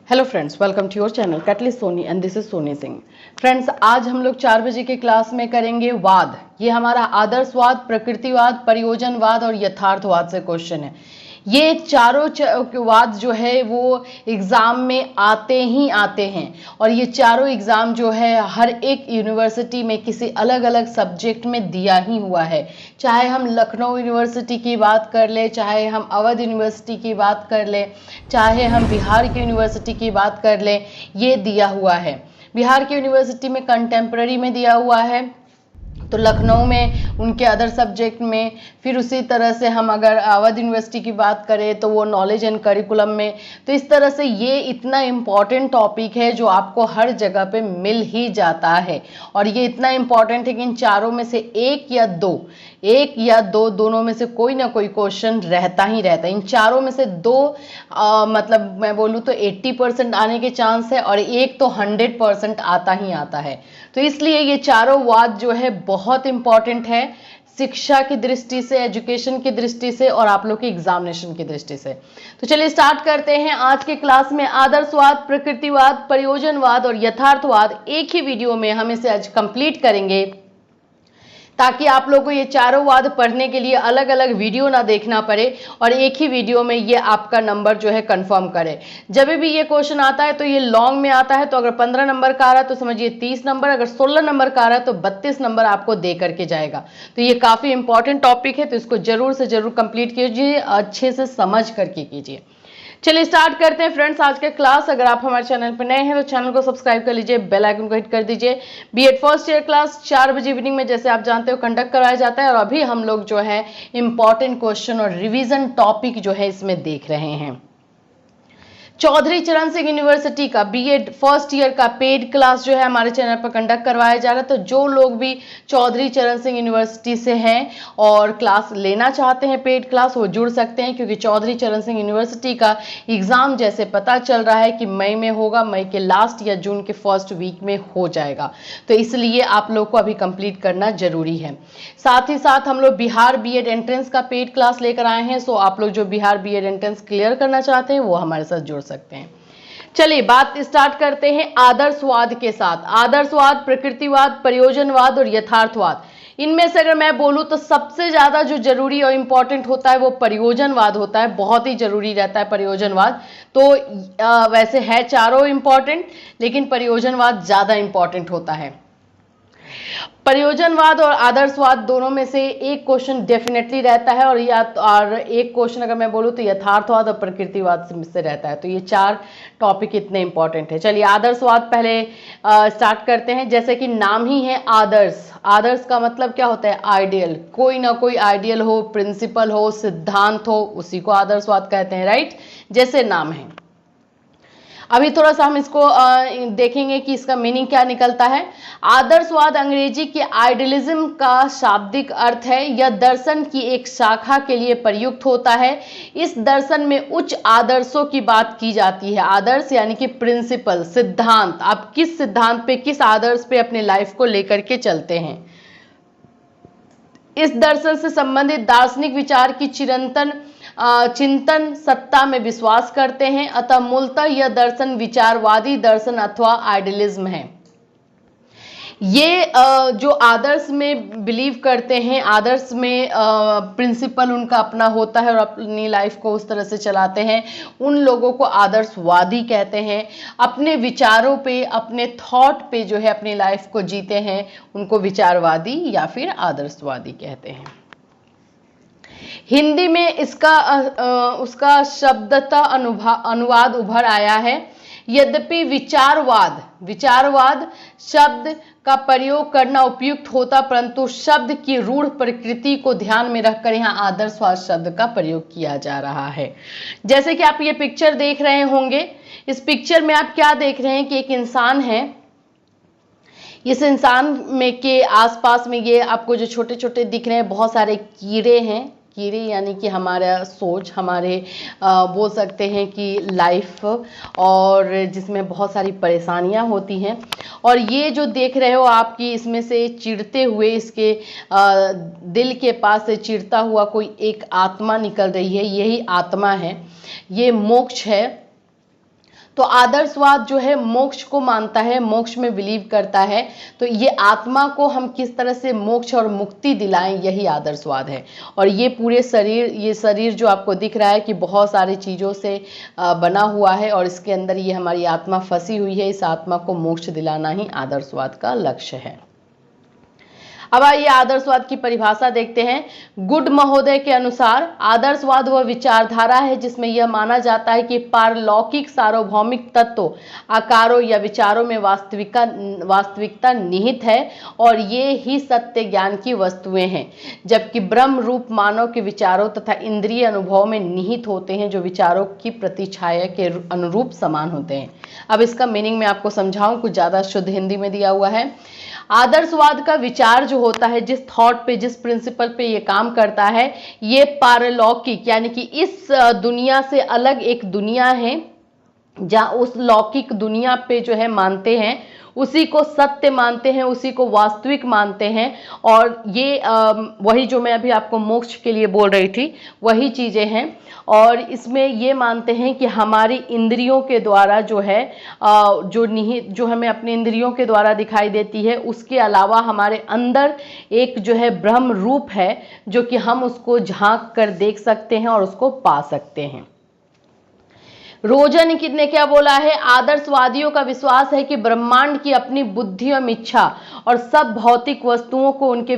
Hello friends, welcome to your channel Catalyst Soni and this is Soni Singh. Friends, आज हम लोग 4 बजे की क्लास में करेंगे वाद। ये हमारा आदर्शवाद, प्रकृतिवाद, प्रयोजनवाद और यथार्थवाद से क्वेश्चन है। ये चारों वाद जो है वो एग्जाम में आते ही आते हैं और ये चारों एग्जाम जो है हर एक यूनिवर्सिटी में किसी अलग अलग सब्जेक्ट में दिया ही हुआ है। चाहे हम लखनऊ यूनिवर्सिटी की बात कर ले, चाहे हम अवध यूनिवर्सिटी की बात कर ले, चाहे हम बिहार की यूनिवर्सिटी की बात कर ले, ये दिया हुआ है। बिहार की यूनिवर्सिटी में कंटेम्प्रेरी में दिया हुआ है, तो लखनऊ में उनके अदर सब्जेक्ट में, फिर उसी तरह से हम अगर अवध यूनिवर्सिटी की बात करें तो वो नॉलेज एंड करिकुलम में। तो इस तरह से ये इतना इम्पॉर्टेंट टॉपिक है जो आपको हर जगह पे मिल ही जाता है और ये इतना इम्पॉर्टेंट है कि इन चारों में से एक या दो दोनों में से कोई ना कोई क्वेश्चन रहता ही रहता है। इन चारों में से दो मतलब मैं बोलूँ तो 80% आने के चांस है और एक तो 100% आता ही आता है। तो इसलिए ये चारों वाद जो है बहुत इंपॉर्टेंट है शिक्षा की दृष्टि से, एजुकेशन की दृष्टि से और आप लोग के एग्जामिनेशन की दृष्टि से। तो चलिए स्टार्ट करते हैं आज के क्लास में। आदर्शवाद, प्रकृतिवाद, प्रयोजनवाद और यथार्थवाद एक ही वीडियो में हम इसे आज कंप्लीट करेंगे ताकि आप लोगों को ये चारों वाद पढ़ने के लिए अलग अलग वीडियो ना देखना पड़े और एक ही वीडियो में ये आपका नंबर जो है कंफर्म करे। जब भी ये क्वेश्चन आता है तो ये लॉन्ग में आता है, तो अगर 15 नंबर का आ रहा है तो समझिए 30 नंबर, अगर 16 नंबर का आ रहा है तो 32 नंबर आपको दे करके जाएगा। तो ये काफ़ी इंपॉर्टेंट टॉपिक है, तो इसको जरूर से जरूर कंप्लीट कीजिए, अच्छे से समझ करके कीजिए। चलिए स्टार्ट करते हैं फ्रेंड्स आज का क्लास। अगर आप हमारे चैनल पर नए हैं तो चैनल को सब्सक्राइब कर लीजिए, बेल आइकन को हिट कर दीजिए। बीएड फर्स्ट ईयर क्लास 4 बजे इवनिंग में जैसे आप जानते हो कंडक्ट कराया जाता है और अभी हम लोग जो है इंपॉर्टेंट क्वेश्चन और रिवीजन टॉपिक जो है इसमें देख रहे हैं। चौधरी चरण सिंह यूनिवर्सिटी का बीएड फर्स्ट ईयर का पेड क्लास जो है हमारे चैनल पर कंडक्ट करवाया जा रहा है। तो जो लोग भी चौधरी चरण सिंह यूनिवर्सिटी से हैं और क्लास लेना चाहते हैं पेड क्लास, वो जुड़ सकते हैं, क्योंकि चौधरी चरण सिंह यूनिवर्सिटी का एग्जाम जैसे पता चल रहा है कि मई में होगा, मई के लास्ट या जून के फर्स्ट वीक में हो जाएगा। तो इसलिए आप लोग को अभी कंप्लीट करना जरूरी है। साथ ही साथ हम लोग बिहार बीएड एंट्रेंस का पेड क्लास लेकर आए हैं, सो आप लोग जो बिहार बीएड एंट्रेंस क्लियर करना चाहते हैं वो हमारे साथ जुड़ सकते हैं। चलिए बात स्टार्ट करते हैं आदर्शवाद के साथ। आदर्शवाद, प्रकृतिवाद, प्रयोजनवाद और यथार्थवाद, इनमें से अगर मैं बोलूं तो सबसे ज्यादा जो जरूरी और इंपॉर्टेंट होता है वो प्रयोजनवाद होता है, बहुत ही जरूरी रहता है प्रयोजनवाद। तो वैसे है चारों इंपॉर्टेंट, लेकिन प्रयोजनवाद ज्यादा इंपॉर्टेंट होता है। प्रयोजनवाद और आदर्शवाद दोनों में से एक क्वेश्चन डेफिनेटली रहता है और एक क्वेश्चन अगर मैं बोलूं तो यथार्थवाद और प्रकृतिवाद से रहता है। तो ये चार टॉपिक इतने इंपॉर्टेंट है। चलिए आदर्शवाद पहले स्टार्ट करते हैं। जैसे कि नाम ही है आदर्श, आदर्श का मतलब क्या होता है? आइडियल, कोई ना कोई आइडियल हो, प्रिंसिपल हो, सिद्धांत हो, उसी को आदर्शवाद कहते हैं, राइट? जैसे नाम है। अभी थोड़ा सा हम इसको देखेंगे कि इसका मीनिंग क्या निकलता है। आदर्शवाद अंग्रेजी के आइडियलिज्म का शाब्दिक अर्थ है। यह दर्शन की एक शाखा के लिए प्रयुक्त होता है। इस दर्शन में उच्च आदर्शों की बात की जाती है। आदर्श यानी कि प्रिंसिपल, सिद्धांत। आप किस सिद्धांत पे, किस आदर्श पे अपने लाइफ को लेकर के चलते हैं। इस दर्शन से संबंधित दार्शनिक विचार की चिंतन सत्ता में विश्वास करते हैं। अतः मूलतः यह दर्शन विचारवादी दर्शन अथवा आइडियलिज्म है। ये जो आदर्श में बिलीव करते हैं, आदर्श में प्रिंसिपल उनका अपना होता है और अपनी लाइफ को उस तरह से चलाते हैं, उन लोगों को आदर्शवादी कहते हैं। अपने विचारों पे, अपने थॉट पे जो है अपनी लाइफ को जीते हैं, उनको विचारवादी या फिर आदर्शवादी कहते हैं। हिंदी में उसका शब्दतः अनुवाद उभर आया है। यद्यपि विचारवाद शब्द का प्रयोग करना उपयुक्त होता, परंतु शब्द की रूढ़ प्रकृति को ध्यान में रखकर यहाँ आदर्शवाद शब्द का प्रयोग किया जा रहा है। जैसे कि आप ये पिक्चर देख रहे होंगे, इस पिक्चर में आप क्या देख रहे हैं कि एक इंसान है। इस इंसान में के आसपास में ये आपको जो छोटे छोटे दिख रहे हैं बहुत सारे कीड़े हैं। कीड़े यानी कि हमारा सोच, हमारे बोल सकते हैं कि लाइफ, और जिसमें बहुत सारी परेशानियां होती हैं। और ये जो देख रहे हो आपकी, इसमें से चिढ़ते हुए, इसके दिल के पास से चिढ़ता हुआ कोई एक आत्मा निकल रही है। यही आत्मा है, ये मोक्ष है। तो आदर्शवाद जो है मोक्ष को मानता है, मोक्ष में बिलीव करता है। तो ये आत्मा को हम किस तरह से मोक्ष और मुक्ति दिलाएं, यही आदर्शवाद है। और ये पूरे शरीर, ये शरीर जो आपको दिख रहा है कि बहुत सारी चीज़ों से बना हुआ है और इसके अंदर ये हमारी आत्मा फंसी हुई है। इस आत्मा को मोक्ष दिलाना ही आदर्शवाद का लक्ष्य है। अब आइए आदर्शवाद की परिभाषा देखते हैं। गुड महोदय के अनुसार आदर्शवाद वह विचारधारा है जिसमें यह माना जाता है कि पारलौकिक सार्वभौमिक तत्व, आकारों या विचारों में वास्तविकता निहित है और ये ही सत्य ज्ञान की वस्तुएं हैं, जबकि ब्रह्म रूप मानव के विचारों तथा इंद्रिय अनुभव में निहित होते हैं, जो विचारों की प्रतिछाया के अनुरूप समान होते हैं। अब इसका मीनिंग मैं आपको समझाऊं, कुछ ज्यादा शुद्ध हिंदी में दिया हुआ है। आदर्शवाद का विचार जो होता है, जिस थॉट पे, जिस प्रिंसिपल पे ये काम करता है, ये पारलौकिक यानी कि इस दुनिया से अलग एक दुनिया है, जहाँ उस लौकिक दुनिया पे जो है मानते हैं, उसी को सत्य मानते हैं, उसी को वास्तविक मानते हैं। और ये वही जो मैं अभी आपको मोक्ष के लिए बोल रही थी, वही चीज़ें हैं। और इसमें ये मानते हैं कि हमारी इंद्रियों के द्वारा जो है जो हमें अपने इंद्रियों के द्वारा दिखाई देती है, उसके अलावा हमारे अंदर एक जो है ब्रह्म रूप है, जो कि हम उसको झांक कर देख सकते हैं और उसको पा सकते हैं। रोजन ने क्या बोला है? आदर्शवादियों का विश्वास है कि ब्रह्मांड की अपनी बुद्धि और इच्छा और सब भौतिक वस्तुओं को उनके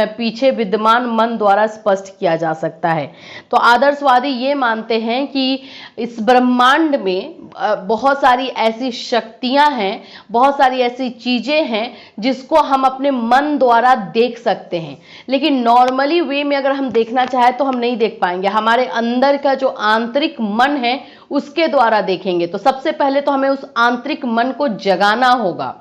पीछे विद्यमान मन द्वारा स्पष्ट किया जा सकता है। तो आदर्शवादी ये मानते हैं कि इस ब्रह्मांड में बहुत सारी ऐसी शक्तियां हैं, बहुत सारी ऐसी चीजें हैं जिसको हम अपने मन द्वारा देख सकते हैं, लेकिन नॉर्मली वे में अगर हम देखना चाहें तो हम नहीं देख पाएंगे। हमारे अंदर का जो आंतरिक मन है उसके द्वारा देखेंगे। तो सबसे पहले तो हमें उस आंतरिक मन को जगाना होगा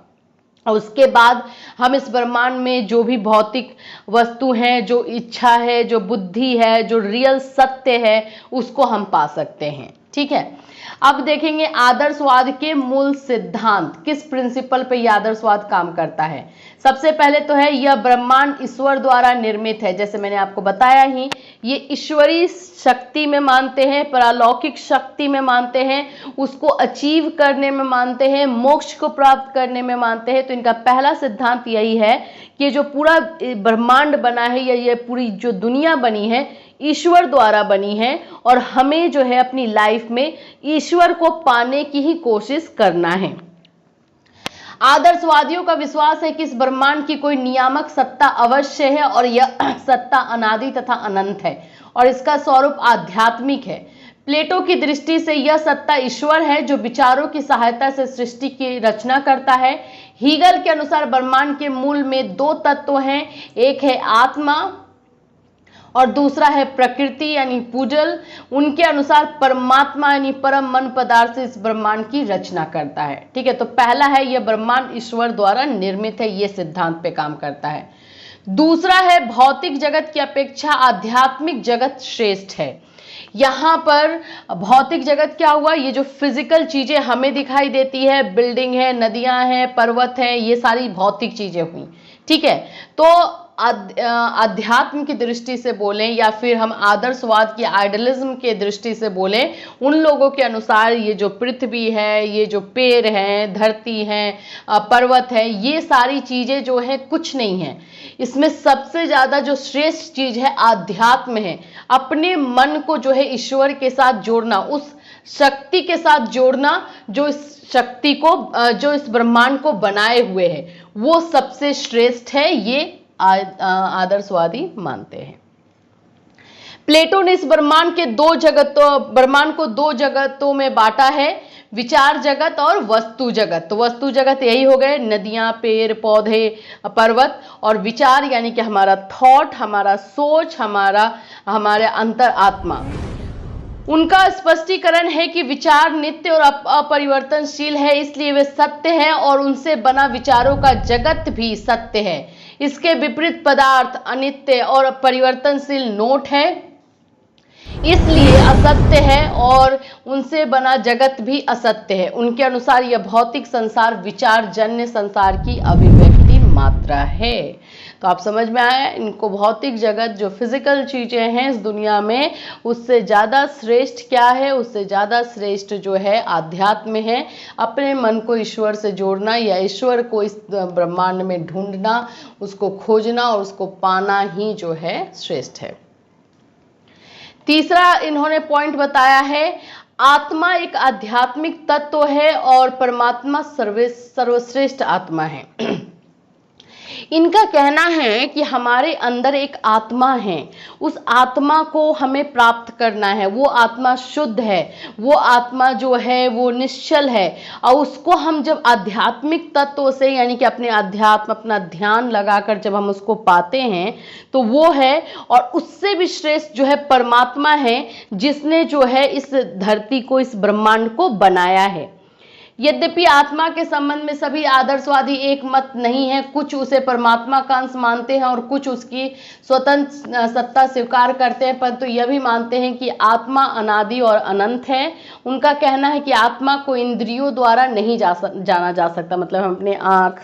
और उसके बाद हम इस ब्रह्मांड में जो भी भौतिक वस्तु हैं, जो इच्छा है, जो बुद्धि है, जो रियल सत्य है, उसको हम पा सकते हैं। ठीक है, अब देखेंगे आदर्शवाद के मूल सिद्धांत, किस प्रिंसिपल पे यह आदर्शवाद काम करता है। सबसे पहले तो है यह ब्रह्मांड ईश्वर द्वारा निर्मित है। जैसे मैंने आपको बताया ही, ये ईश्वरीय शक्ति में मानते हैं, पारलौकिक शक्ति में मानते हैं, उसको अचीव करने में मानते हैं, मोक्ष को प्राप्त करने में मानते हैं। तो इनका पहला सिद्धांत यही है कि जो पूरा ब्रह्मांड बना है या ये पूरी जो दुनिया बनी है, ईश्वर द्वारा बनी है और हमें जो है अपनी लाइफ में ईश्वर को पाने की ही कोशिश करना है। आदर्शवादियों का विश्वास है कि इस ब्रह्मांड की कोई नियामक सत्ता अवश्य है और यह सत्ता अनादि तथा अनंत है और इसका स्वरूप आध्यात्मिक है। प्लेटो की दृष्टि से यह सत्ता ईश्वर है जो विचारों की सहायता से सृष्टि की रचना करता है। हीगल के अनुसार ब्रह्मांड के मूल में दो तत्व हैं, एक है आत्मा और दूसरा है प्रकृति यानी पुजल। उनके अनुसार परमात्मा यानी परम मन पदार्थ से इस ब्रह्मांड की रचना करता है। ठीक है, तो पहला है यह ब्रह्मांड ईश्वर द्वारा निर्मित है, यह सिद्धांत पे काम करता है। दूसरा है भौतिक जगत की अपेक्षा आध्यात्मिक जगत श्रेष्ठ है। यहाँ पर भौतिक जगत क्या हुआ? ये जो फिजिकल चीजें हमें दिखाई देती है, बिल्डिंग है, नदियां हैं, पर्वत है, ये सारी भौतिक चीजें हुई। ठीक है, तो अध्यात्म की दृष्टि से बोलें या फिर हम आदर्शवाद की आइडियलिज्म के दृष्टि से बोलें, उन लोगों के अनुसार ये जो पृथ्वी है, ये जो पेड़ हैं, धरती हैं, पर्वत है, ये सारी चीजें जो है कुछ नहीं है। इसमें सबसे ज्यादा जो श्रेष्ठ चीज है आध्यात्म है। अपने मन को जो है ईश्वर के साथ जोड़ना, उस शक्ति के साथ जोड़ना जो इस शक्ति को, जो इस ब्रह्मांड को बनाए हुए है, वो सबसे श्रेष्ठ है, ये आदर्शवादी मानते हैं। प्लेटो ने इस ब्रह्मांड को दो जगतों में बांटा है, विचार जगत और वस्तु जगत। तो वस्तु जगत यही हो गए नदियां, पेड़ पौधे, पर्वत, और विचार यानी कि हमारा थॉट, हमारा सोच, हमारे अंतर आत्मा। उनका स्पष्टीकरण है कि विचार नित्य और अपरिवर्तनशील है, इसलिए वे सत्य है और उनसे बना विचारों का जगत भी सत्य है। इसके विपरीत पदार्थ अनित्य और परिवर्तनशील नोट है, इसलिए असत्य है और उनसे बना जगत भी असत्य है। उनके अनुसार यह भौतिक संसार विचार जन्य संसार की अभिव्यक्ति मात्रा है। तो आप समझ में आया, इनको भौतिक जगत जो फिजिकल चीजें हैं इस दुनिया में, उससे ज्यादा श्रेष्ठ क्या है, उससे ज्यादा श्रेष्ठ जो है आध्यात्म है। अपने मन को ईश्वर से जोड़ना या ईश्वर को इस ब्रह्मांड में ढूंढना, उसको खोजना और उसको पाना ही जो है श्रेष्ठ है। तीसरा इन्होंने पॉइंट बताया है, आत्मा एक आध्यात्मिक तत्व है और परमात्मा सर्वश्रेष्ठ आत्मा है। इनका कहना है कि हमारे अंदर एक आत्मा है, उस आत्मा को हमें प्राप्त करना है। वो आत्मा शुद्ध है, वो आत्मा जो है वो निश्चल है, और उसको हम जब आध्यात्मिक तत्व से यानी कि अपने अध्यात्म अपना ध्यान लगाकर जब हम उसको पाते हैं तो वो है, और उससे भी श्रेष्ठ जो है परमात्मा है, जिसने जो है इस धरती को, इस ब्रह्मांड को बनाया है। यद्यपि आत्मा के संबंध में सभी आदर्शवादी एक मत नहीं है, कुछ उसे परमात्मा का अंश मानते हैं और कुछ उसकी स्वतंत्र सत्ता स्वीकार करते हैं, परंतु यह भी मानते हैं कि आत्मा अनादि और अनंत है। उनका कहना है कि आत्मा को इंद्रियों द्वारा नहीं जाना जा सकता, मतलब हम अपने आँख,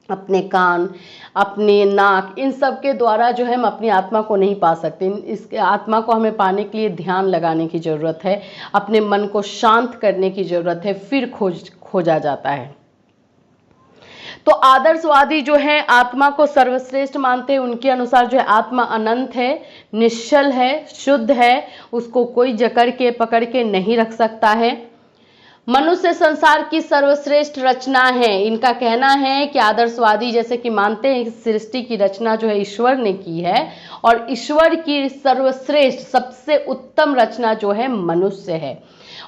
अपने कान, अपने नाक, इन सब के द्वारा जो है हम अपनी आत्मा को नहीं पा सकते। इस आत्मा को हमें पाने के लिए ध्यान लगाने की ज़रूरत है, अपने मन को शांत करने की ज़रूरत है, फिर खोजा जाता है। तो आदर्शवादी जो है आत्मा को सर्वश्रेष्ठ मानते हैं। उनके अनुसार जो है आत्मा अनंत है, निश्चल है, शुद्ध है, उसको कोई जकड़ के पकड़ के नहीं रख सकता है। मनुष्य संसार की सर्वश्रेष्ठ रचना है। इनका कहना है कि आदर्शवादी जैसे कि मानते हैं सृष्टि की रचना जो है ईश्वर ने की है, और ईश्वर की सर्वश्रेष्ठ सबसे उत्तम रचना जो है मनुष्य है।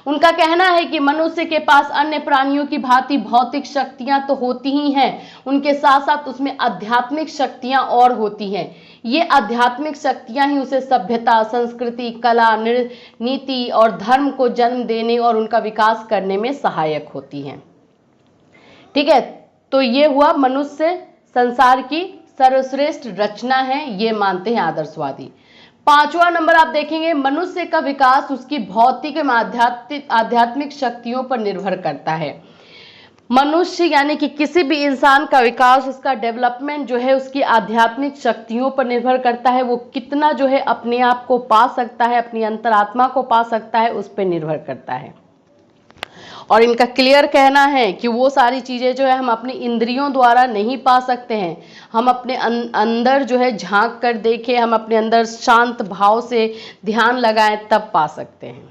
उनका कहना है कि मनुष्य के पास अन्य प्राणियों की भांति भौतिक शक्तियां तो होती ही हैं, उनके साथ साथ उसमें आध्यात्मिक शक्तियां और होती हैं। ये आध्यात्मिक शक्तियां ही उसे सभ्यता, संस्कृति, कला, नीति और धर्म को जन्म देने और उनका विकास करने में सहायक होती हैं। ठीक है, तो ये हुआ मनुष्य संसार की सर्वश्रेष्ठ रचना है, ये मानते हैं आदर्शवादी। पांचवा नंबर आप देखेंगे, मनुष्य का विकास उसकी भौतिक एवं आध्यात्मिक शक्तियों पर निर्भर करता है। मनुष्य यानी कि किसी भी इंसान का विकास, उसका डेवलपमेंट जो है उसकी आध्यात्मिक शक्तियों पर निर्भर करता है। वो कितना जो है अपने आप को पा सकता है, अपनी अंतरात्मा को पा सकता है, उस पर निर्भर करता है। और इनका क्लियर कहना है कि वो सारी चीज़ें जो है हम अपनी इंद्रियों द्वारा नहीं पा सकते हैं। हम अपने अंदर जो है झांक कर देखें, हम अपने अंदर शांत भाव से ध्यान लगाएं, तब पा सकते हैं।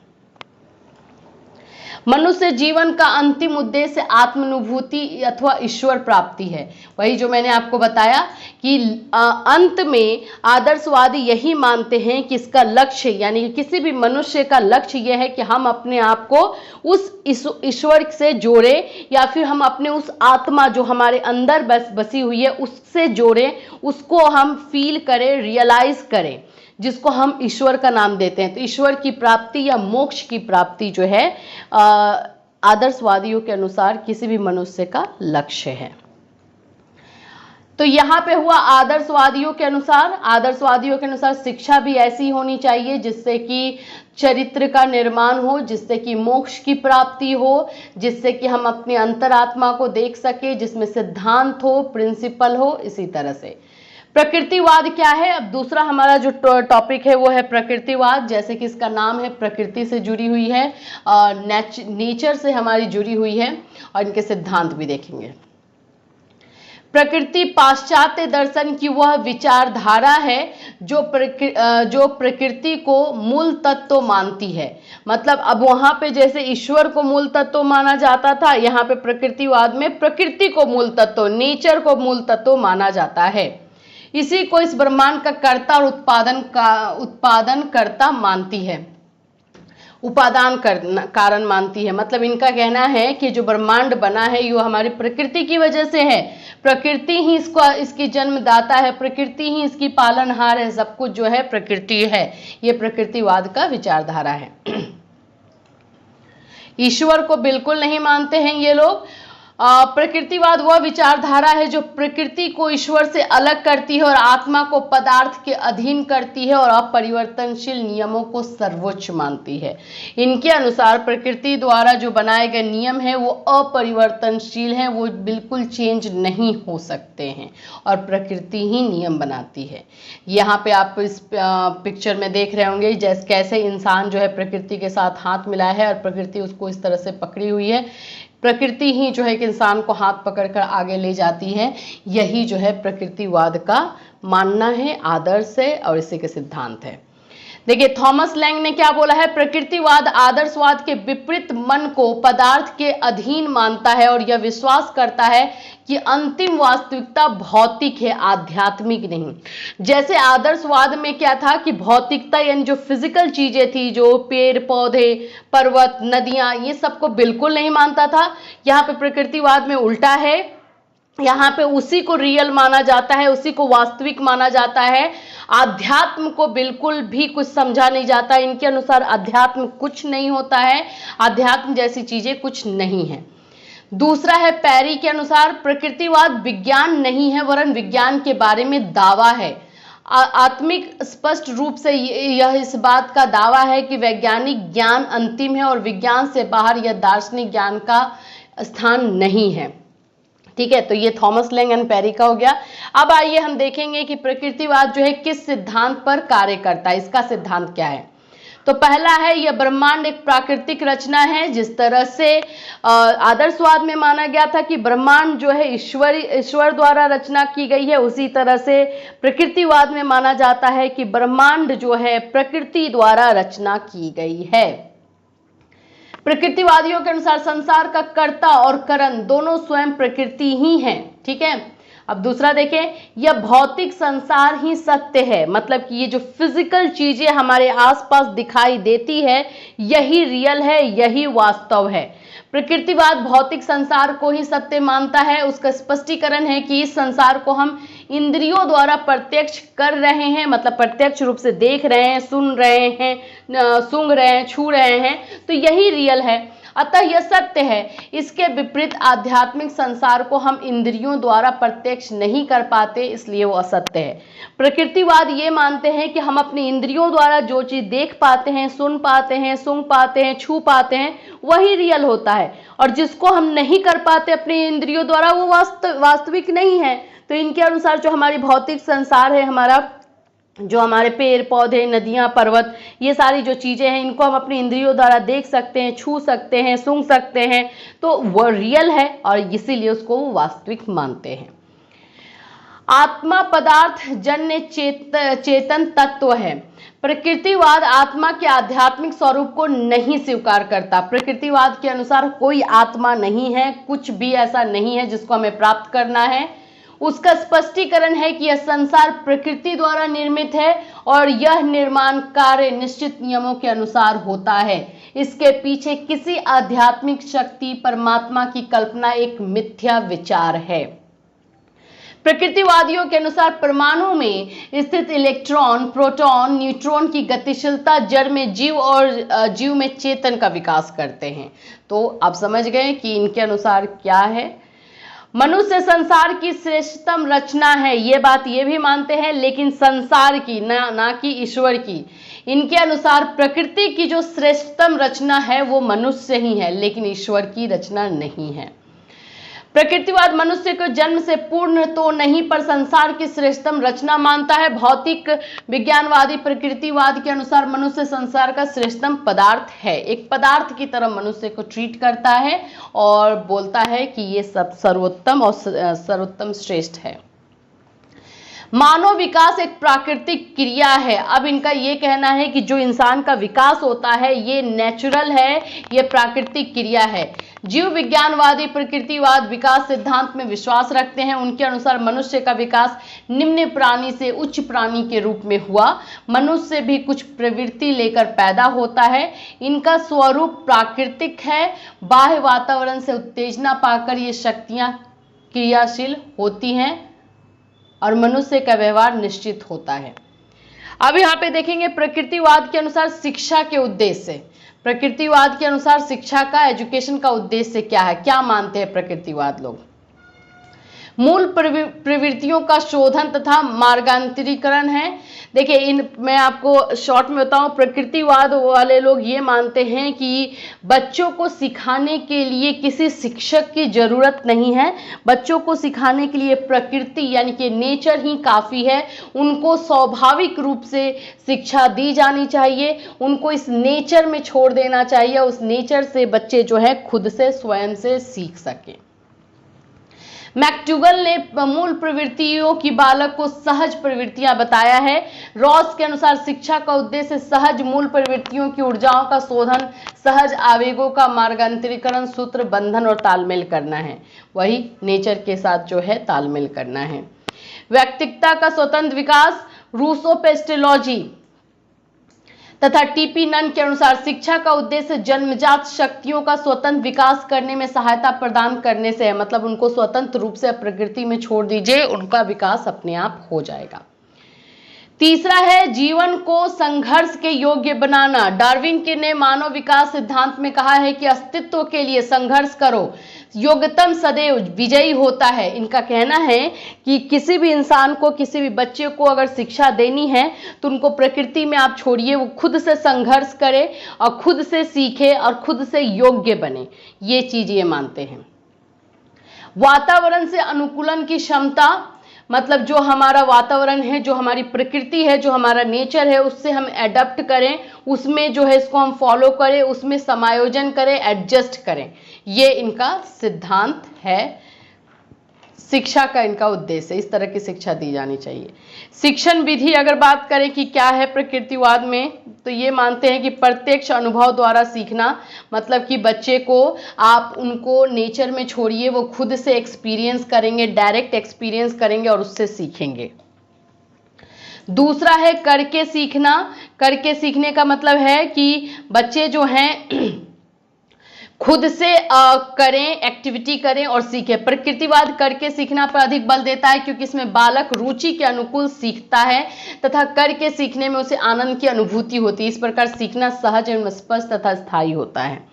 मनुष्य जीवन का अंतिम उद्देश्य आत्मानुभूति अथवा ईश्वर प्राप्ति है। वही जो मैंने आपको बताया कि अंत में आदर्शवादी यही मानते हैं कि इसका लक्ष्य यानी कि किसी भी मनुष्य का लक्ष्य यह है कि हम अपने आप को उस ईश्वर से जोड़े, या फिर हम अपने उस आत्मा जो हमारे अंदर बसी हुई है उससे जोड़ें, उसको हम फील करें, रियलाइज करें, जिसको हम ईश्वर का नाम देते हैं। तो ईश्वर की प्राप्ति या मोक्ष की प्राप्ति जो है आदर्शवादियों के अनुसार किसी भी मनुष्य का लक्ष्य है। तो यहाँ पे हुआ आदर्शवादियों के अनुसार। आदर्शवादियों के अनुसार शिक्षा भी ऐसी होनी चाहिए जिससे कि चरित्र का निर्माण हो, जिससे कि मोक्ष की प्राप्ति हो, जिससे कि हम अपने अंतरात्मा को देख सके, जिसमें सिद्धांत हो, प्रिंसिपल हो। इसी तरह से प्रकृतिवाद क्या है? अब दूसरा हमारा जो टॉपिक है वो है प्रकृतिवाद। जैसे कि इसका नाम है, प्रकृति से जुड़ी हुई है, नेचर से हमारी जुड़ी हुई है, और इनके सिद्धांत भी देखेंगे। प्रकृति पाश्चात्य दर्शन की वह विचारधारा है जो प्रकृति को मूल तत्व मानती है। मतलब अब वहां पे जैसे ईश्वर को मूल तत्व माना जाता था, यहाँ पे प्रकृतिवाद में प्रकृति को मूल तत्व, नेचर को मूल तत्व माना जाता है। इसी को इस ब्रह्मांड का कर्ता और उत्पादन कर्ता मानती है, उपादान कारण मानती है। मतलब इनका कहना है कि जो ब्रह्मांड बना है ये हमारी प्रकृति की वजह से है, प्रकृति ही इसकी जन्मदाता है, प्रकृति ही इसकी पालनहार है, सब कुछ जो है प्रकृति है। ये प्रकृतिवाद का विचारधारा है। ईश्वर को बिल्कुल नहीं मानते हैं ये लोग। प्रकृतिवाद वह विचारधारा है जो प्रकृति को ईश्वर से अलग करती है और आत्मा को पदार्थ के अधीन करती है और अपरिवर्तनशील नियमों को सर्वोच्च मानती है। इनके अनुसार प्रकृति द्वारा जो बनाए गए नियम हैं वो अपरिवर्तनशील हैं, वो बिल्कुल चेंज नहीं हो सकते हैं और प्रकृति ही नियम बनाती है। यहाँ पे आप इस पिक्चर में देख रहे होंगे जैसे कैसे इंसान जो है प्रकृति के साथ हाथ मिलाया है और प्रकृति उसको इस तरह से पकड़ी हुई है। प्रकृति ही जो है कि इंसान को हाथ पकड़कर आगे ले जाती है। यही जो है प्रकृतिवाद का मानना है, आदर्श है और इसी के सिद्धांत है। देखिए थॉमस लैंग ने क्या बोला है, प्रकृतिवाद आदर्शवाद के विपरीत मन को पदार्थ के अधीन मानता है और यह विश्वास करता है कि अंतिम वास्तविकता भौतिक है, आध्यात्मिक नहीं। जैसे आदर्शवाद में क्या था कि भौतिकता यानी जो फिजिकल चीजें थी, जो पेड़ पौधे पर्वत नदियां, ये सबको बिल्कुल नहीं मानता था। यहाँ पे प्रकृतिवाद में उल्टा है, यहाँ पे उसी को रियल माना जाता है, उसी को वास्तविक माना जाता है। आध्यात्म को बिल्कुल भी कुछ समझा नहीं जाता। इनके अनुसार अध्यात्म कुछ नहीं होता है, अध्यात्म जैसी चीजें कुछ नहीं है। दूसरा है पैरी के अनुसार प्रकृतिवाद विज्ञान नहीं है वरन विज्ञान के बारे में दावा है। आत्मिक स्पष्ट रूप से यह इस बात का दावा है कि वैज्ञानिक ज्ञान अंतिम है और विज्ञान से बाहर यह दार्शनिक ज्ञान का स्थान नहीं है। ठीक है, तो ये थॉमस लैंग एंड पेरी का हो गया। अब आइए हम देखेंगे कि प्रकृतिवाद जो है किस सिद्धांत पर कार्य करता है, इसका सिद्धांत क्या है। तो पहला है यह ब्रह्मांड एक प्राकृतिक रचना है। जिस तरह से आदर्शवाद में माना गया था कि ब्रह्मांड जो है ईश्वर द्वारा रचना की गई है, उसी तरह से प्रकृतिवाद में माना जाता है कि ब्रह्मांड जो है प्रकृति द्वारा रचना की गई है। प्रकृतिवादियों के अनुसार संसार का कर्ता और करण दोनों स्वयं प्रकृति ही हैं। ठीक है, अब दूसरा देखें, यह भौतिक संसार ही सत्य है, मतलब कि ये जो फिजिकल चीजें हमारे आसपास दिखाई देती है यही रियल है, यही वास्तव है। प्रकृतिवाद भौतिक संसार को ही सत्य मानता है। उसका स्पष्टीकरण है कि इस संसार को हम इंद्रियों द्वारा प्रत्यक्ष कर रहे हैं, मतलब प्रत्यक्ष रूप से देख रहे हैं, सुन रहे हैं, सूंघ रहे हैं, छू रहे हैं, तो यही रियल है, अतः यह सत्य है। इसके विपरीत आध्यात्मिक संसार को हम इंद्रियों द्वारा प्रत्यक्ष नहीं कर पाते, इसलिए वो असत्य है। प्रकृतिवाद ये मानते हैं कि हम अपनी इंद्रियों द्वारा जो चीज देख पाते हैं, सुन पाते हैं, सूंघ पाते हैं, छू पाते हैं, वही रियल होता है, और जिसको हम नहीं कर पाते अपनी इंद्रियों द्वारा वो वास्तविक नहीं है। तो इनके अनुसार जो हमारी भौतिक संसार है, हमारा जो हमारे पेड़ पौधे नदियां पर्वत, ये सारी जो चीजें हैं, इनको हम अपनी इंद्रियों द्वारा देख सकते हैं, छू सकते हैं, सूंघ सकते हैं, तो वो रियल है और इसीलिए उसको वो वास्तविक मानते हैं। आत्मा पदार्थ जन्य चेतन तत्व है। प्रकृतिवाद आत्मा के आध्यात्मिक स्वरूप को नहीं स्वीकार करता। प्रकृतिवाद के अनुसार कोई आत्मा नहीं है, कुछ भी ऐसा नहीं है जिसको हमें प्राप्त करना है। उसका स्पष्टीकरण है कि यह संसार प्रकृति द्वारा निर्मित है और यह निर्माण कार्य निश्चित नियमों के अनुसार होता है। इसके पीछे किसी आध्यात्मिक शक्ति परमात्मा की कल्पना एक मिथ्या विचार है। प्रकृतिवादियों के अनुसार परमाणु में स्थित इलेक्ट्रॉन, प्रोटॉन, न्यूट्रॉन की गतिशीलता जड़ में जीव और जीव में चेतन का विकास करते हैं। तो आप समझ गए कि इनके अनुसार क्या है, मनुष्य संसार की श्रेष्ठतम रचना है, ये बात ये भी मानते हैं, लेकिन संसार की, ना कि ईश्वर की। इनके अनुसार प्रकृति की जो श्रेष्ठतम रचना है वो मनुष्य ही है, लेकिन ईश्वर की रचना नहीं है। प्रकृतिवाद मनुष्य को जन्म से पूर्ण तो नहीं पर संसार की श्रेष्ठतम रचना मानता है। भौतिक विज्ञानवादी प्रकृतिवाद के अनुसार मनुष्य संसार का श्रेष्ठतम पदार्थ है, एक पदार्थ की तरह मनुष्य को ट्रीट करता है और बोलता है कि ये सब सर्वोत्तम और सर्वोत्तम श्रेष्ठ है। मानव विकास एक प्राकृतिक क्रिया है। अब इनका ये कहना है कि जो इंसान का विकास होता है ये नेचुरल है, ये प्राकृतिक क्रिया है। जीव विज्ञानवादी प्रकृतिवाद विकास सिद्धांत में विश्वास रखते हैं। उनके अनुसार मनुष्य का विकास निम्न प्राणी से उच्च प्राणी के रूप में हुआ। मनुष्य भी कुछ प्रवृत्ति लेकर पैदा होता है। इनका स्वरूप प्राकृतिक है। बाह्य वातावरण से उत्तेजना पाकर ये शक्तियां क्रियाशील होती हैं और मनुष्य का व्यवहार निश्चित होता है। अब यहाँ पे देखेंगे प्रकृतिवाद के अनुसार शिक्षा के उद्देश्य से। प्रकृतिवाद के अनुसार शिक्षा का, एजुकेशन का उद्देश्य क्या है? क्या मानते हैं प्रकृतिवाद लोग? मूल प्रवृत्तियों का शोधन तथा मार्गांतरीकरण है। देखिए, मैं आपको शॉर्ट में बताऊं, प्रकृतिवाद वाले लोग ये मानते हैं कि बच्चों को सिखाने के लिए किसी शिक्षक की जरूरत नहीं है। बच्चों को सिखाने के लिए प्रकृति यानी कि नेचर ही काफ़ी है। उनको स्वाभाविक रूप से शिक्षा दी जानी चाहिए। उनको इस नेचर में छोड़ देना चाहिए। उस नेचर से बच्चे जो है खुद से, स्वयं से सीख सके। मैक्टूगल ने मूल प्रवृत्तियों की बालक को सहज प्रवृत्तियां बताया है। रॉस के अनुसार शिक्षा का उद्देश्य सहज मूल प्रवृत्तियों की ऊर्जाओं का शोधन, सहज आवेगों का मार्गांतरीकरण, सूत्र बंधन और तालमेल करना है। वही नेचर के साथ जो है तालमेल करना है। व्यक्तित्व का स्वतंत्र विकास, रूसो पेस्टेलॉजी तथा टीपी नन के अनुसार शिक्षा का उद्देश्य जन्मजात शक्तियों का स्वतंत्र विकास करने में सहायता प्रदान करने से है। मतलब उनको स्वतंत्र रूप से प्रकृति में छोड़ दीजिए, उनका विकास अपने आप हो जाएगा। तीसरा है जीवन को संघर्ष के योग्य बनाना। डार्विन ने मानव विकास सिद्धांत में कहा है कि अस्तित्व के लिए संघर्ष करो, योग्यतम सदैव विजयी होता है। इनका कहना है कि किसी भी इंसान को, किसी भी बच्चे को अगर शिक्षा देनी है तो उनको प्रकृति में आप छोड़िए, वो खुद से संघर्ष करे और खुद से सीखे और खुद से योग्य बने। ये चीज ये मानते हैं। वातावरण से अनुकूलन की क्षमता, मतलब जो हमारा वातावरण है, जो हमारी प्रकृति है, जो हमारा नेचर है, उससे हम एडप्ट करें, उसमें जो है इसको हम फॉलो करें, उसमें समायोजन करें, एडजस्ट करें। ये इनका सिद्धांत है। शिक्षा का इनका उद्देश्य, इस तरह की शिक्षा दी जानी चाहिए। शिक्षण विधि अगर बात करें कि क्या है प्रकृतिवाद में, तो ये मानते हैं कि प्रत्यक्ष अनुभव द्वारा सीखना। मतलब कि बच्चे को आप उनको नेचर में छोड़िए, वो खुद से एक्सपीरियंस करेंगे, डायरेक्ट एक्सपीरियंस करेंगे और उससे सीखेंगे। दूसरा है करके सीखना। करके सीखने का मतलब है कि बच्चे जो हैं खुद से करें, एक्टिविटी करें और सीखें। प्रकृतिवाद करके सीखना पर अधिक बल देता है क्योंकि इसमें बालक रुचि के अनुकूल सीखता है तथा करके सीखने में उसे आनंद की अनुभूति होती है। इस प्रकार सीखना सहज एवं स्पष्ट तथा स्थायी होता है।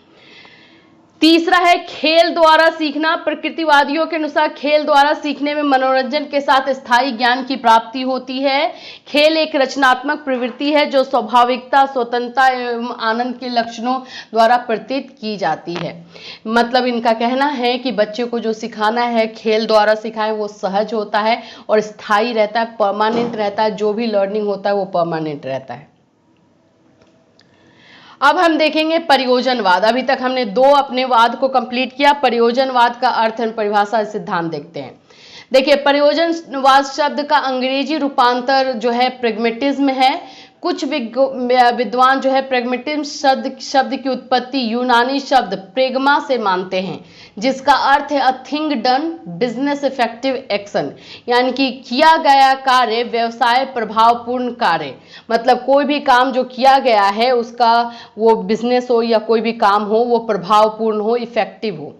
तीसरा है खेल द्वारा सीखना। प्रकृतिवादियों के अनुसार खेल द्वारा सीखने में मनोरंजन के साथ स्थायी ज्ञान की प्राप्ति होती है। खेल एक रचनात्मक प्रवृत्ति है जो स्वाभाविकता, स्वतंत्रता एवं आनंद के लक्षणों द्वारा प्रतीत की जाती है। मतलब इनका कहना है कि बच्चे को जो सिखाना है खेल द्वारा सिखाएं, वो सहज होता है और स्थायी रहता है, परमानेंट रहता है। जो भी लर्निंग होता है वो परमानेंट रहता है। अब हम देखेंगे प्रयोजनवाद। अभी तक हमने दो अपने वाद को कंप्लीट किया। प्रयोजनवाद का अर्थ एवं परिभाषा, सिद्धांत देखते हैं। देखिए, प्रयोजनवाद शब्द का अंग्रेजी रूपांतर जो है प्रेगमेटिज्म है। कुछ विद्वान जो है प्रेगमेटिज्म शब्द की उत्पत्ति यूनानी शब्द प्रेगमा से मानते हैं, जिसका अर्थ है a thing done business effective action, यानी कि किया गया कार्य व्यवसाय प्रभावपूर्ण कार्य। मतलब कोई भी काम जो किया गया है उसका, वो बिजनेस हो या कोई भी काम हो, वो प्रभावपूर्ण हो, इफेक्टिव हो।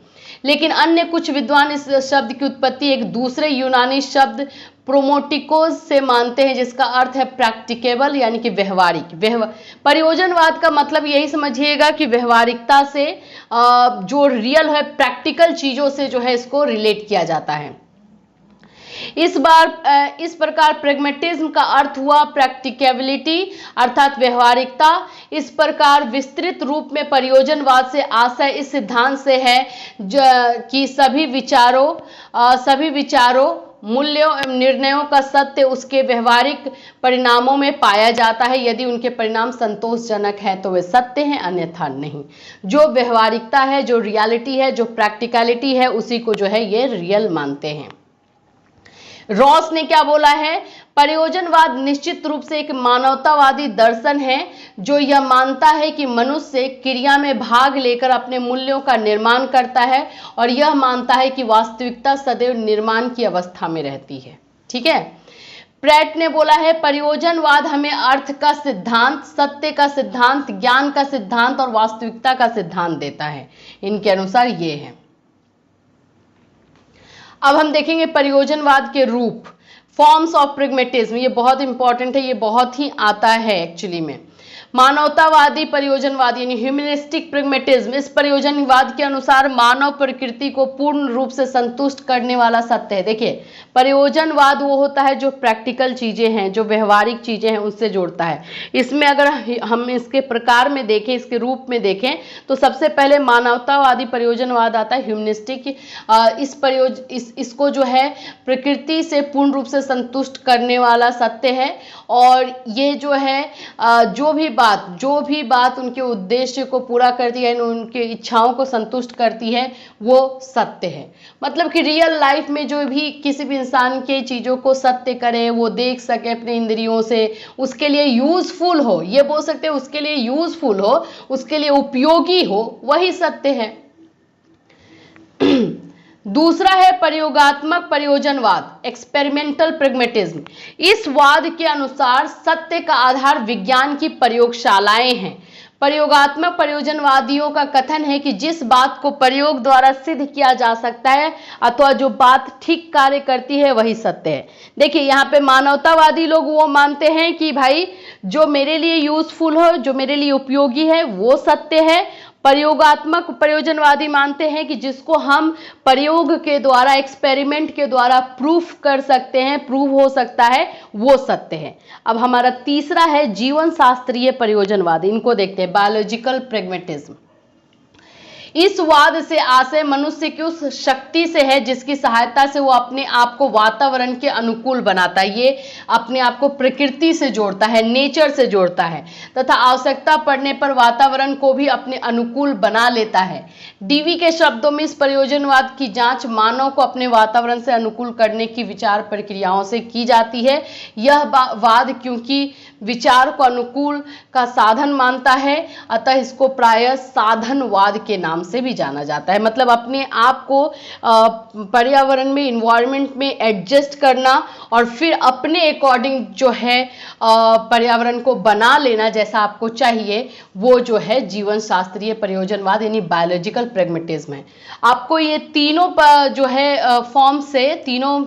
लेकिन अन्य कुछ विद्वान इस शब्द की उत्पत्ति एक दूसरे यूनानी शब्द प्रोमोटिकोस से मानते हैं, जिसका अर्थ है प्रैक्टिकेबल यानी कि व्यवहारिक। प्रयोजनवाद का मतलब यही समझिएगा कि व्यवहारिकता से, जो रियल है, प्रैक्टिकल चीजों से जो है इसको रिलेट किया जाता है। इस प्रकार प्रेगमेटिज्म का अर्थ हुआ प्रैक्टिकेबिलिटी अर्थात व्यवहारिकता। इस प्रकार विस्तृत रूप में प्रयोजनवाद से आशय इस सिद्धांत से है कि सभी विचारों, मूल्यों एवं निर्णयों का सत्य उसके व्यवहारिक परिणामों में पाया जाता है। यदि उनके परिणाम संतोषजनक हैं तो वे सत्य हैं, अन्यथा नहीं। जो व्यवहारिकता है, जो रियलिटी है, जो प्रैक्टिकलिटी है, उसी को जो है ये रियल मानते हैं। रॉस ने क्या बोला है? प्रयोजनवाद निश्चित रूप से एक मानवतावादी दर्शन है जो यह मानता है कि मनुष्य क्रिया में भाग लेकर अपने मूल्यों का निर्माण करता है और यह मानता है कि वास्तविकता सदैव निर्माण की अवस्था में रहती है। ठीक है। प्रैट ने बोला है प्रयोजनवाद हमें अर्थ का सिद्धांत, सत्य का सिद्धांत, ज्ञान का सिद्धांत और वास्तविकता का सिद्धांत देता है। इनके अनुसार ये है। अब हम देखेंगे प्रयोजनवाद के रूप, फॉर्म्स ऑफ प्रेगमेटिज्म। ये बहुत इंपॉर्टेंट है, ये बहुत ही आता है एक्चुअली में। मानवतावादी परियोजनवाद यानी ह्यूमनिस्टिक प्रैग्मेटिज्म, इस परियोजनवाद के अनुसार मानव प्रकृति को पूर्ण रूप से संतुष्ट करने वाला सत्य है। देखिए, परियोजनवाद वो होता है जो प्रैक्टिकल चीजें हैं, जो व्यवहारिक चीजें हैं, उससे जोड़ता है। इसमें अगर हम इसके प्रकार में देखें, इसके रूप में देखें, तो सबसे पहले मानवतावादी परियोजनवाद आता है, ह्यूमनिस्टिक। इसको जो है प्रकृति से पूर्ण रूप से संतुष्ट करने वाला सत्य है, और ये जो है जो भी बात उनके उद्देश्य को पूरा करती है, उनके इच्छाओं को संतुष्ट करती है, वो सत्य है। मतलब कि रियल लाइफ में जो भी किसी भी इंसान के चीजों को सत्य करे, वो देख सके अपने इंद्रियों से, उसके लिए यूजफुल हो, ये बोल सकते हैं उसके लिए यूजफुल हो, उसके लिए उपयोगी हो, वही सत्य है। दूसरा है प्रयोगात्मक परियोजनवाद, एक्सपेरिमेंटल प्रैग्मेटिज्म। इस वाद के अनुसार सत्य का आधार विज्ञान की प्रयोगशालाएं हैं। प्रयोगात्मक परियोजनवादियों का कथन है कि जिस बात को प्रयोग द्वारा सिद्ध किया जा सकता है अथवा जो बात ठीक कार्य करती है, वही सत्य है। देखिए, यहाँ पे मानवतावादी लोग वो मानते हैं कि भाई जो मेरे लिए यूजफुल हो, जो मेरे लिए उपयोगी है, वो सत्य है। प्रयोगात्मक प्रयोजनवादी मानते हैं कि जिसको हम प्रयोग के द्वारा, एक्सपेरिमेंट के द्वारा प्रूफ कर सकते हैं, प्रूव हो सकता है, वो सत्य है। अब हमारा तीसरा है जीवन शास्त्रीय प्रयोजनवाद। इनको देखते हैं, बायोलॉजिकल प्रैग्मेटिज्म। इस वाद से आशय मनुष्य की उस शक्ति से है जिसकी सहायता से वो अपने आप को वातावरण के अनुकूल बनाता है। ये अपने आप को प्रकृति से जोड़ता है, नेचर से जोड़ता है, तथा आवश्यकता पड़ने पर वातावरण को भी अपने अनुकूल बना लेता है। डीवी के शब्दों में इस प्रयोजनवाद की जांच मानव को अपने वातावरण से अनुकूल करने की विचार प्रक्रियाओं से की जाती है। यह वाद क्योंकि विचार को अनुकूल का साधन मानता है, अतः इसको प्रायः साधनवाद के नाम से भी जाना जाता है। मतलब अपने आप को पर्यावरण में, इन्वायरमेंट में एडजस्ट करना और फिर अपने अकॉर्डिंग जो है पर्यावरण को बना लेना जैसा आपको चाहिए, वो जो है जीवन शास्त्रीय प्रयोजनवाद यानी बायोलॉजिकल प्रैग्मेटिज्म है। आपको ये तीनों जो है फॉर्म से, तीनों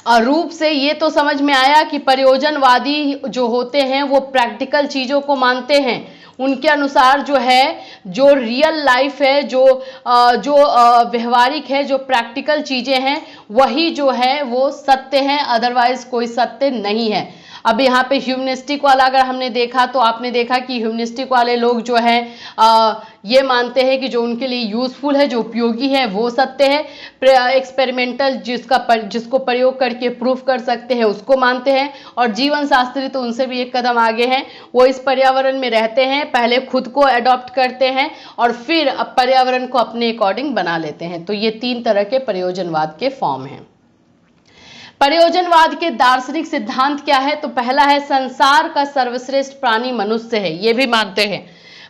रूप से ये तो समझ में आया कि प्रयोजनवादी जो होते हैं वो प्रैक्टिकल चीजों को मानते हैं। उनके अनुसार जो है, जो रियल लाइफ है, जो व्यवहारिक है, जो प्रैक्टिकल चीजें हैं, वही जो है वो सत्य है, अदरवाइज कोई सत्य नहीं है। अब यहाँ पे ह्यूमनिस्टिक वाला अगर हमने देखा तो आपने देखा कि ह्यूमनिस्टिक वाले लोग जो है ये मानते हैं कि जो उनके लिए यूजफुल है, जो उपयोगी है, वो सत्य है। एक्सपेरिमेंटल जिसको प्रयोग करके प्रूफ कर सकते हैं, उसको मानते हैं। और जीवन शास्त्री तो उनसे भी एक कदम आगे हैं, वो इस पर्यावरण में रहते हैं, पहले खुद को अडॉप्ट करते हैं और फिर अब पर्यावरण को अपने अकॉर्डिंग बना लेते हैं। तो ये तीन तरह के प्रयोजनवाद के फॉर्म हैं। प्रयोजनवाद के दार्शनिक सिद्धांत क्या है? तो पहला है संसार का सर्वश्रेष्ठ प्राणी मनुष्य है, ये भी मानते हैं।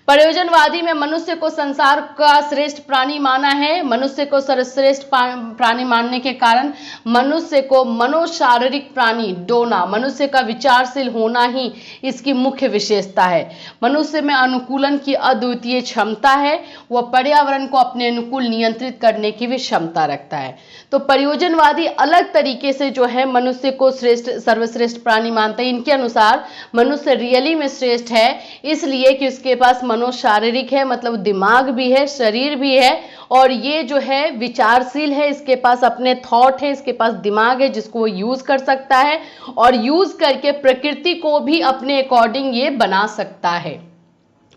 प्रयोजनवादी में मनुष्य को संसार का श्रेष्ठ प्राणी माना है। मनुष्य को सर्वश्रेष्ठ प्राणी मानने के कारण मनुष्य को मनोशारीरिक प्राणी डोना, मनुष्य का विचारशील होना ही इसकी मुख्य विशेषता है। मनुष्य में अनुकूलन की अद्वितीय क्षमता है, वह पर्यावरण को अपने अनुकूल नियंत्रित करने की भी क्षमता रखता है। तो प्रयोजनवादी अलग तरीके से जो है मनुष्य को सर्वश्रेष्ठ प्राणी मानते हैं। इनके अनुसार मनुष्य रियली में श्रेष्ठ है, इसलिए कि उसके पास मनोशारीरिक है, मतलब दिमाग भी है, शरीर भी है, और ये जो है विचारशील है, इसके पास अपने थॉट है, इसके पास दिमाग है जिसको वो यूज कर सकता है और यूज करके प्रकृति को भी अपने अकॉर्डिंग ये बना सकता है,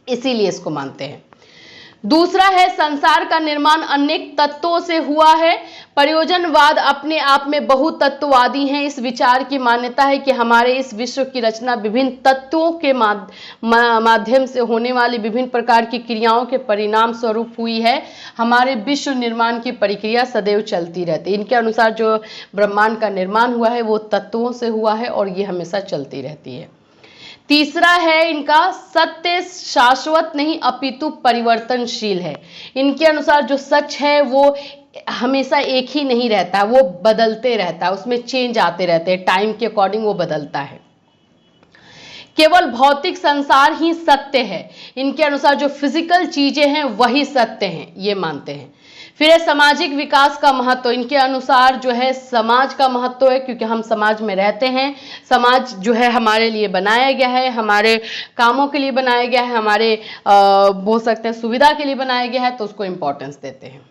इसीलिए इसको मानते हैं। दूसरा है संसार का निर्माण अनेक तत्वों से हुआ है। प्रयोजनवाद अपने आप में बहुत तत्ववादी हैं। इस विचार की मान्यता है कि हमारे इस विश्व की रचना विभिन्न तत्वों के माध्यम से होने वाली विभिन्न प्रकार की क्रियाओं के परिणाम स्वरूप हुई है। हमारे विश्व निर्माण की प्रक्रिया सदैव चलती रहती है। इनके अनुसार जो ब्रह्मांड का निर्माण हुआ है वो तत्वों से हुआ है और ये हमेशा चलती रहती है। तीसरा है इनका सत्य शाश्वत नहीं अपितु परिवर्तनशील है। इनके अनुसार जो सच है वो हमेशा एक ही नहीं रहता, वो बदलते रहता है, उसमें चेंज आते रहते हैं, टाइम के अकॉर्डिंग वो बदलता है। केवल भौतिक संसार ही सत्य है, इनके अनुसार जो फिजिकल चीजें हैं वही सत्य हैं, ये मानते हैं। फिर है सामाजिक विकास का महत्व, इनके अनुसार जो है समाज का महत्व है, क्योंकि हम समाज में रहते हैं, समाज जो है हमारे लिए बनाया गया है, हमारे कामों के लिए बनाया गया है, हमारे बोल सकते हैं सुविधा के लिए बनाया गया है, तो उसको इंपॉर्टेंस देते हैं।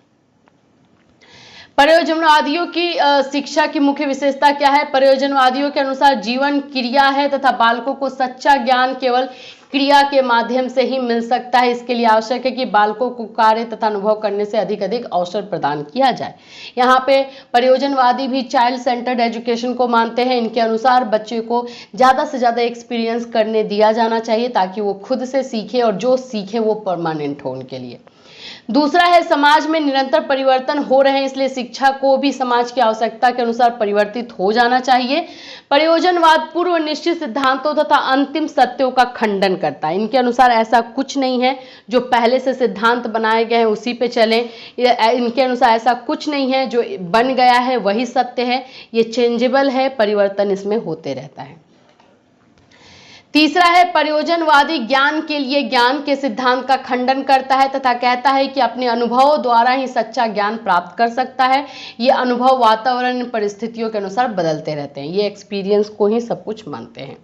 प्रयोजनवादियों की शिक्षा की मुख्य विशेषता क्या है? प्रयोजनवादियों के अनुसार जीवन क्रिया है तथा बालकों को सच्चा ज्ञान केवल क्रिया के माध्यम से ही मिल सकता है। इसके लिए आवश्यक है कि बालकों को कार्य तथा अनुभव करने से अधिक अवसर प्रदान किया जाए। यहाँ पे प्रयोजनवादी भी चाइल्ड सेंटर्ड एजुकेशन को मानते हैं। इनके अनुसार बच्चे को ज़्यादा से ज़्यादा एक्सपीरियंस करने दिया जाना चाहिए ताकि वो खुद से सीखे और जो सीखे वो परमानेंट हो उनके लिए। दूसरा है समाज में निरंतर परिवर्तन हो रहे हैं, इसलिए शिक्षा को भी समाज की आवश्यकता के अनुसार परिवर्तित हो जाना चाहिए। प्रयोजनवाद पूर्व निश्चित सिद्धांतों तथा अंतिम सत्यों का खंडन करता है। इनके अनुसार ऐसा कुछ नहीं है जो पहले से सिद्धांत बनाए गए हैं उसी पे चले। इनके अनुसार ऐसा कुछ नहीं है जो बन गया है वही सत्य है, ये चेंजेबल है, परिवर्तन इसमें होते रहता है। तीसरा है प्रयोजनवादी ज्ञान के लिए ज्ञान के सिद्धांत का खंडन करता है तथा कहता है कि अपने अनुभवों द्वारा ही सच्चा ज्ञान प्राप्त कर सकता है। ये अनुभव वातावरण परिस्थितियों के अनुसार बदलते रहते हैं, ये एक्सपीरियंस को ही सब कुछ मानते हैं।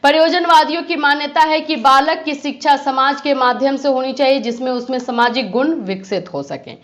प्रयोजनवादियों की मान्यता है कि बालक की शिक्षा समाज के माध्यम से होनी चाहिए जिसमें उसमें सामाजिक गुण विकसित हो सकें।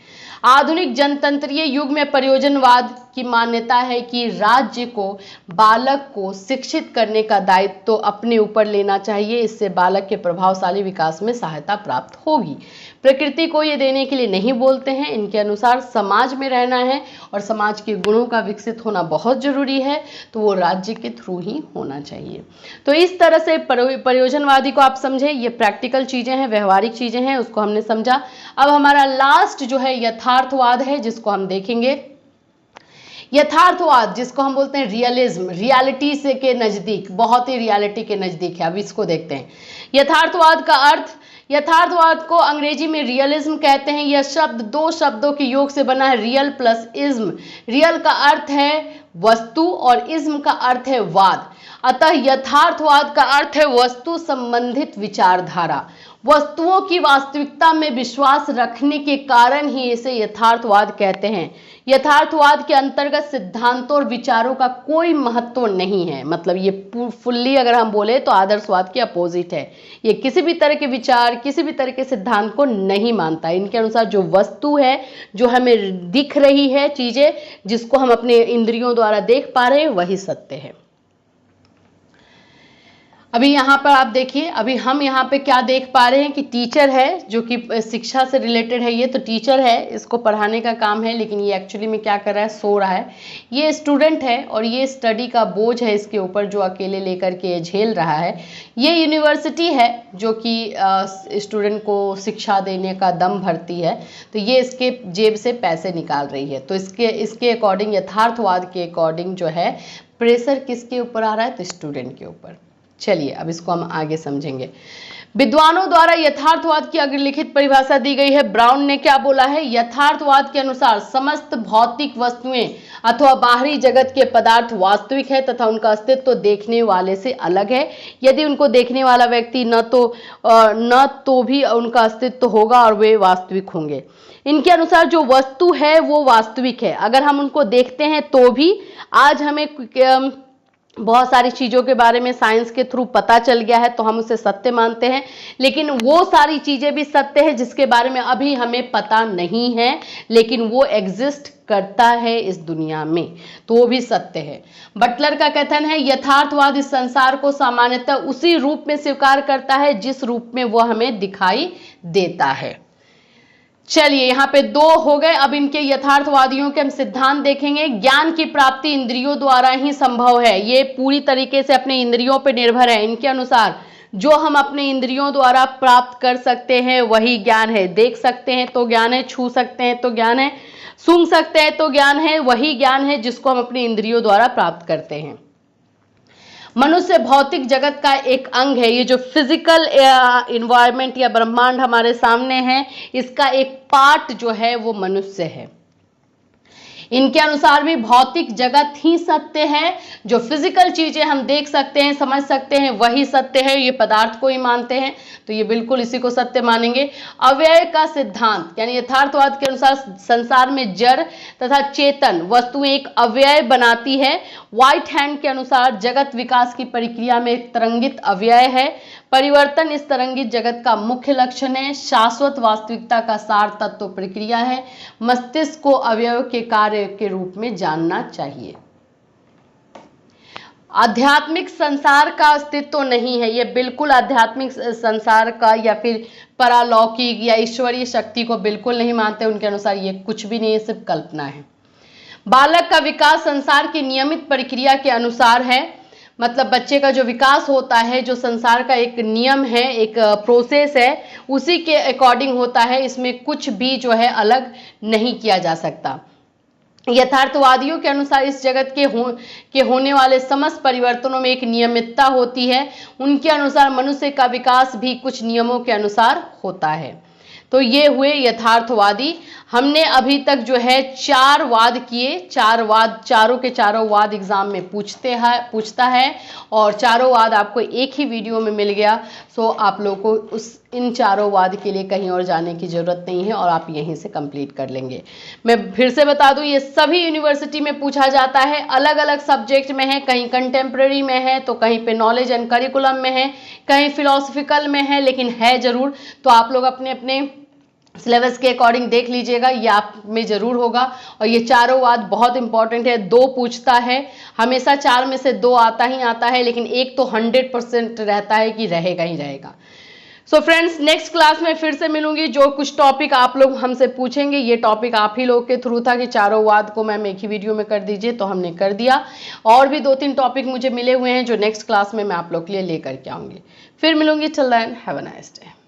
आधुनिक जनतंत्रीय युग में प्रयोजनवाद की मान्यता है कि राज्य को बालक को शिक्षित करने का दायित्व तो अपने ऊपर लेना चाहिए, इससे बालक के प्रभावशाली विकास में सहायता प्राप्त होगी। प्रकृति को ये देने के लिए नहीं बोलते हैं। इनके अनुसार समाज में रहना है और समाज के गुणों का विकसित होना बहुत जरूरी है, तो वो राज्य के थ्रू ही होना चाहिए। तो इस तरह से प्रयोजनवादी को आप समझे, ये प्रैक्टिकल चीजें हैं, व्यवहारिक चीजें हैं, उसको हमने समझा। अब हमारा लास्ट जो है यथार्थवाद है, जिसको हम देखेंगे। यथार्थवाद जिसको हम बोलते हैं रियलिज्म, रियलिटी से के नजदीक, बहुत ही रियलिटी के नजदीक है। अब इसको देखते हैं। यथार्थवाद का अर्थ, यथार्थवाद को अंग्रेजी में रियलिज्म कहते हैं। यह शब्द दो शब्दों के योग से बना है, रियल प्लस इज्म। रियल का अर्थ है वस्तु और इज्म का अर्थ है वाद। अतः यथार्थवाद का अर्थ है वस्तु संबंधित विचारधारा। वस्तुओं की वास्तविकता में विश्वास रखने के कारण ही इसे यथार्थवाद कहते हैं। यथार्थवाद के अंतर्गत सिद्धांतों और विचारों का कोई महत्व नहीं है। मतलब ये फुल्ली अगर हम बोले तो आदर्शवाद के अपोजिट है। ये किसी भी तरह के विचार, किसी भी तरह के सिद्धांत को नहीं मानता। इनके अनुसार जो वस्तु है, जो हमें दिख रही है चीजें, जिसको हम अपने इंद्रियों द्वारा देख पा रहे हैं, वही सत्य है। अभी यहाँ पर आप देखिए, अभी हम यहाँ पे क्या देख पा रहे हैं कि टीचर है जो कि शिक्षा से रिलेटेड है। ये तो टीचर है, इसको पढ़ाने का काम है, लेकिन ये एक्चुअली में क्या कर रहा है, सो रहा है। ये स्टूडेंट है और ये स्टडी का बोझ है इसके ऊपर जो अकेले लेकर के झेल रहा है। ये यूनिवर्सिटी है जो कि स्टूडेंट को शिक्षा देने का दम भरती है, तो ये इसके जेब से पैसे निकाल रही है। तो इसके अकॉर्डिंग, यथार्थवाद के अकॉर्डिंग जो है प्रेशर किसके ऊपर आ रहा है, तो स्टूडेंट के ऊपर। चलिए अब इसको हम आगे समझेंगे। विद्वानों द्वारा यथार्थवाद की अग्रलिखित परिभाषा दी गई है। ब्राउन ने क्या बोला है, यथार्थवाद के अनुसार समस्त भौतिक वस्तुएं अथवा बाहरी जगत के पदार्थ वास्तविक है तथा उनका अस्तित्व देखने वाले से अलग है। यदि उनको देखने वाला व्यक्ति न तो भी उनका अस्तित्व होगा और वे वास्तविक होंगे। इनके अनुसार जो वस्तु है वो वास्तविक है, अगर हम उनको देखते हैं तो भी। आज हमें बहुत सारी चीज़ों के बारे में साइंस के थ्रू पता चल गया है तो हम उसे सत्य मानते हैं, लेकिन वो सारी चीज़ें भी सत्य है जिसके बारे में अभी हमें पता नहीं है, लेकिन वो एग्जिस्ट करता है इस दुनिया में, तो वो भी सत्य है। बटलर का कथन है, यथार्थवाद इस संसार को सामान्यतः उसी रूप में स्वीकार करता है जिस रूप में वो हमें दिखाई देता है। चलिए यहाँ पे दो हो गए। अब इनके यथार्थवादियों के हम सिद्धांत देखेंगे। ज्ञान की प्राप्ति इंद्रियों द्वारा ही संभव है, ये पूरी तरीके से अपने इंद्रियों पर निर्भर है। इनके अनुसार जो हम अपने इंद्रियों द्वारा प्राप्त कर सकते हैं वही ज्ञान है। देख सकते हैं तो ज्ञान है, छू सकते हैं तो ज्ञान है, सूंघ सकते हैं तो ज्ञान है, वही ज्ञान है जिसको हम अपने इंद्रियों द्वारा प्राप्त करते हैं। मनुष्य भौतिक जगत का एक अंग है। ये जो फिजिकल इन्वायरमेंट या ब्रह्मांड हमारे सामने है, इसका एक पार्ट जो है वो मनुष्य है। इनके अनुसार भी भौतिक जगत ही सत्य है, जो फिजिकल चीजें हम देख सकते हैं, समझ सकते हैं, वही सत्य है। ये पदार्थ को ही मानते हैं, तो ये बिल्कुल इसी को सत्य मानेंगे। अव्यय का सिद्धांत यानी यथार्थवाद के अनुसार संसार में जड़ तथा चेतन वस्तुएं एक अव्यय बनाती है। व्हाइट हैंड के अनुसार जगत विकास की प्रक्रिया में एक तरंगित अव्यय है। परिवर्तन इस तरंगित जगत का मुख्य लक्षण है। शाश्वत वास्तविकता का सार तत्व प्रक्रिया है। मस्तिष्क को अवयव के कार्य के रूप में जानना चाहिए। आध्यात्मिक संसार का अस्तित्व तो नहीं है, यह बिल्कुल आध्यात्मिक संसार का या फिर परालौकिक या ईश्वरीय शक्ति को बिल्कुल नहीं मानते। उनके अनुसार ये कुछ भी नहीं है, सिर्फ कल्पना है। बालक का विकास संसार की नियमित प्रक्रिया के अनुसार है, मतलब बच्चे का जो विकास होता है, जो संसार का एक नियम है, एक प्रोसेस है, उसी के अकॉर्डिंग होता है। इसमें कुछ भी जो है अलग नहीं किया जा सकता। यथार्थवादियों के अनुसार इस जगत के होने वाले समस्त परिवर्तनों में एक नियमितता होती है। उनके अनुसार मनुष्य का विकास भी कुछ नियमों के अनुसार होता है। तो ये हुए यथार्थवादी। हमने अभी तक जो है 4 वाद किए। 4 वाद, चारों के चारों वाद एग्जाम में पूछता है और चारों वाद आपको एक ही वीडियो में मिल गया। सो आप लोगों को इन चारों वाद के लिए कहीं और जाने की जरूरत नहीं है और आप यहीं से कंप्लीट कर लेंगे। मैं फिर से बता दूं, ये सभी यूनिवर्सिटी में पूछा जाता है, अलग अलग सब्जेक्ट में है। कहीं कंटेम्प्रेरी में है तो कहीं पे नॉलेज एंड करिकुलम में है, कहीं फिलोसफिकल में है, लेकिन है जरूर। तो आप लोग अपने अपने सिलेबस के अकॉर्डिंग देख लीजिएगा, ये आप में जरूर होगा। और ये चारों वाद बहुत इंपॉर्टेंट है। 2 पूछता है, हमेशा 4 में से 2 आता ही आता है, लेकिन एक तो 100% रहता है कि रहेगा ही रहेगा। सो फ्रेंड्स, नेक्स्ट क्लास में फिर से मिलूंगी। जो कुछ टॉपिक आप लोग हमसे पूछेंगे, ये टॉपिक आप ही लोग के थ्रू था कि चारों वाद को मैम एक ही वीडियो में कर दीजिए, तो हमने कर दिया। और भी 2-3 टॉपिक मुझे मिले हुए हैं जो नेक्स्ट क्लास में मैं आप लोग के लिए लेकर के आऊंगी। फिर मिलूंगी। Till then, have a nice day.